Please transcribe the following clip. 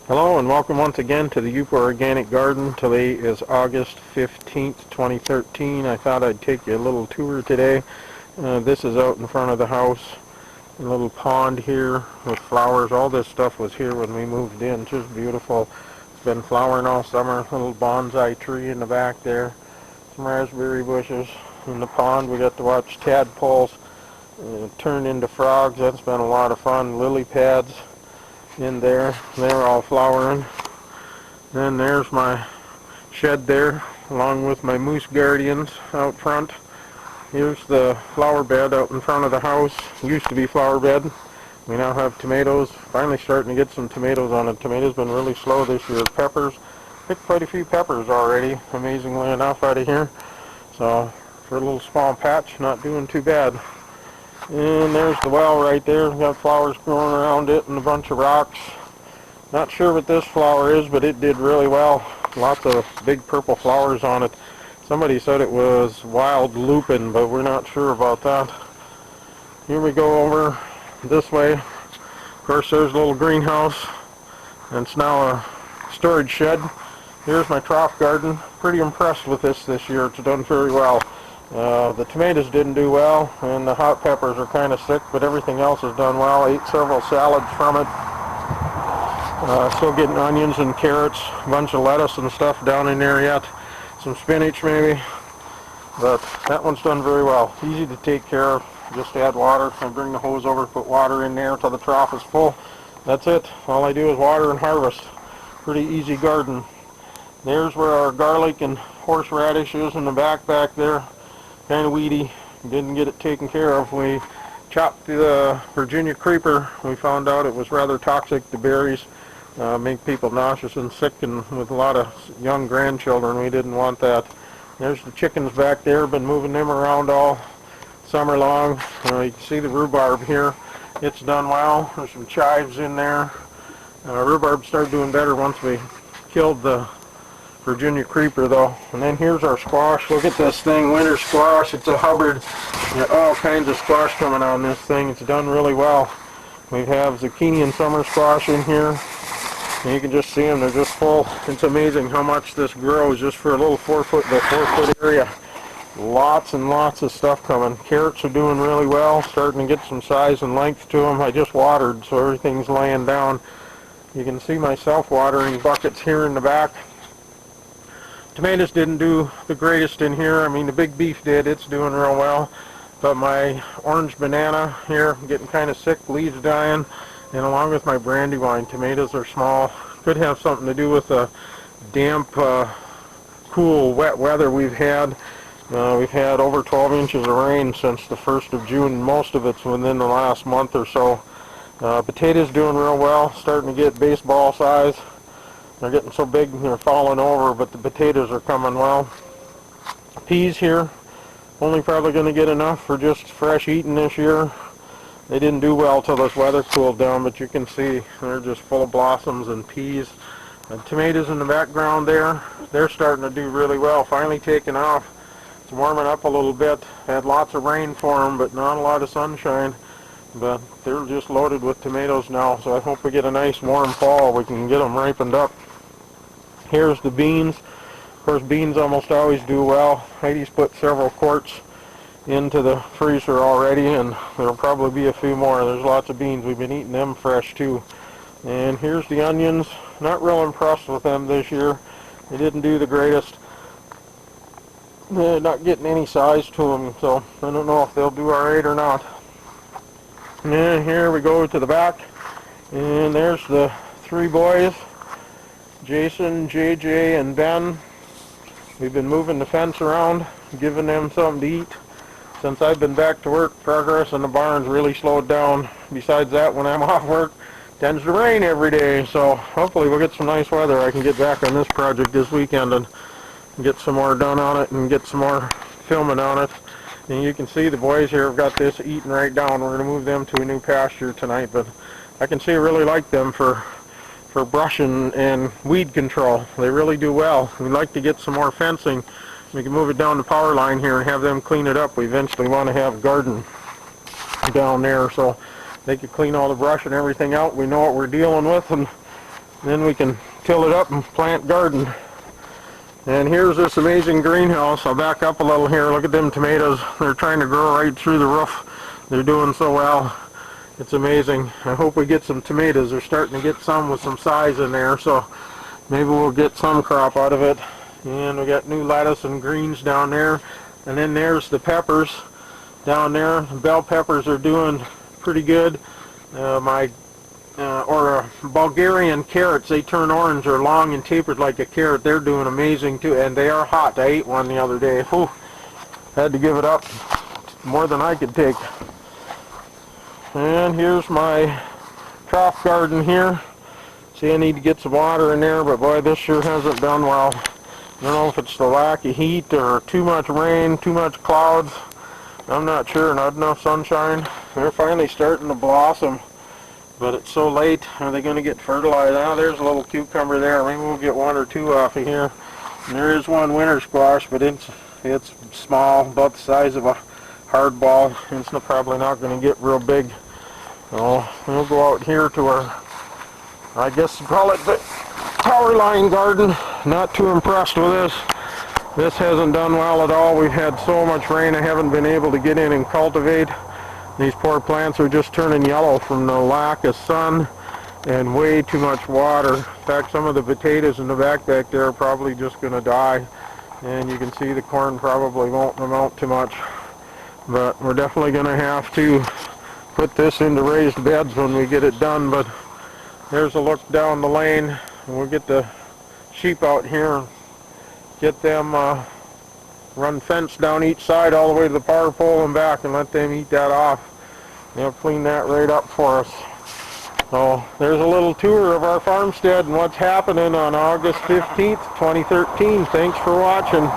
Hello and welcome once again to the Yupa Organic Garden. Today is August 15th, 2013. I thought I'd take you a little tour today. This is out in front of the house. A little pond here with flowers. All this stuff was here when we moved in. Just beautiful. It's been flowering all summer. A little bonsai tree in the back there. Some raspberry bushes. In the pond we got to watch tadpoles turn into frogs. That's been a lot of fun. Lily pads in there. They're all flowering. Then there's my shed there, along with my moose guardians out front. Here's the flower bed out in front of the house. Used to be flower bed. We now have tomatoes. Finally starting to get some tomatoes on it. Tomatoes been really slow this year. Peppers. Picked quite a few peppers already, amazingly enough, out of here. So for a little small patch, not doing too bad. And there's the well right there. We've got flowers growing around it and a bunch of rocks. Not sure what this flower is, but it did really well. Lots of big purple flowers on it. Somebody said it was wild lupin, but we're not sure about that. Here we go over this way. Of course, there's a little greenhouse, and it's now a storage shed. Here's my trough garden. Pretty impressed with this year. It's done very well. The tomatoes didn't do well, and the hot peppers are kind of sick, but everything else has done well. Ate several salads from it. Still getting onions and carrots, a bunch of lettuce and stuff down in there yet. Some spinach maybe, but that one's done very well. Easy to take care of. Just add water. I bring the hose over, put water in there until the trough is full. That's it. All I do is water and harvest. Pretty easy garden. There's where our garlic and horseradish is in the back there. Kind of weedy. Didn't get it taken care of. We chopped the Virginia creeper. We found out it was rather toxic. The berries make people nauseous and sick, and with a lot of young grandchildren, we didn't want that. There's the chickens back there. Been moving them around all summer long. You can see the rhubarb here. It's done well. There's some chives in there. Rhubarb started doing better once we killed the Virginia creeper though. And then here's our squash. Look at this thing, winter squash. It's a Hubbard. Got all kinds of squash coming on this thing. It's done really well. We have zucchini and summer squash in here. And you can just see them, they're just full. It's amazing how much this grows just for a little 4 foot area. Lots and lots of stuff coming. Carrots are doing really well, starting to get some size and length to them. I just watered, so everything's laying down. You can see my self-watering buckets here in the back. Tomatoes didn't do the greatest in here. I mean, the big beef did. It's doing real well. But my orange banana here, I'm getting kind of sick, leaves dying. And along with my brandywine, tomatoes are small. Could have something to do with the damp, cool, wet weather we've had. We've had over 12 inches of rain since the 1st of June. Most of it's within the last month or so. Potatoes doing real well, starting to get baseball size. They're getting so big they're falling over, but the potatoes are coming well. Peas here, only probably going to get enough for just fresh eating this year. They didn't do well till this weather cooled down, but you can see they're just full of blossoms and peas. Tomatoes in the background there, they're starting to do really well, finally taking off. It's warming up a little bit. Had lots of rain for them, but not a lot of sunshine. But they're just loaded with tomatoes now, so I hope we get a nice warm fall. We can get them ripened up. Here's the beans. Of course, beans almost always do well. Heidi's put several quarts into the freezer already, and there'll probably be a few more. There's lots of beans. We've been eating them fresh too. And here's the onions. Not real impressed with them this year. They didn't do the greatest. They're not getting any size to them, so I don't know if they'll do alright or not. And here we go to the back, and there's the three boys, Jason, JJ, and Ben. We've been moving the fence around, giving them something to eat. Since I've been back to work, progress in the barn's really slowed down. Besides that, when I'm off work, it tends to rain every day, so hopefully we'll get some nice weather. I can get back on this project this weekend and get some more done on it and get some more filming on it. And you can see the boys here have got this eaten right down. We're going to move them to a new pasture tonight, but I can see I really like them for brushing and weed control. They really do well. We'd like to get some more fencing. We can move it down the power line here and have them clean it up. We eventually want to have a garden down there, so they could clean all the brush and everything out. We know what we're dealing with, and Then we can till it up and plant garden. And here's this amazing greenhouse. I'll back up a little here. Look at them tomatoes. They're trying to grow right through the roof. They're doing so well. It's amazing. I hope we get some tomatoes. They're starting to get some with some size in there, so maybe we'll get some crop out of it. And we got new lettuce and greens down there. And then there's the peppers down there. The bell peppers are doing pretty good. Bulgarian carrots, they turn orange, are long and tapered like a carrot. They're doing amazing too, and they are hot. I ate one the other day. Whew, had to give it up. More than I could take. And here's my trough garden here. See, I need to get some water in there, but boy, this sure hasn't done well. I don't know if it's the lack of heat or too much rain, too much clouds. I'm not sure. Not enough sunshine. They're finally starting to blossom, but it's so late. Are they going to get fertilized? Oh, there's a little cucumber there. Maybe we'll get one or two off of here. And there is one winter squash, but it's small, about the size of a hard ball. It's probably not going to get real big. So we'll go out here to our, I guess you call it the tower line garden. Not too impressed with this. This hasn't done well at all. We've had so much rain I haven't been able to get in and cultivate. These poor plants are just turning yellow from the lack of sun and way too much water. In fact, some of the potatoes in the back there are probably just going to die. And you can see the corn probably won't amount to much. But we're definitely going to have to put this into raised beds when we get it done. But there's a look down the lane. And we'll get the sheep out here and get them run fence down each side all the way to the power pole and back and let them eat that off. They'll clean that right up for us. So there's a little tour of our farmstead and what's happening on August 15th, 2013. Thanks for watching.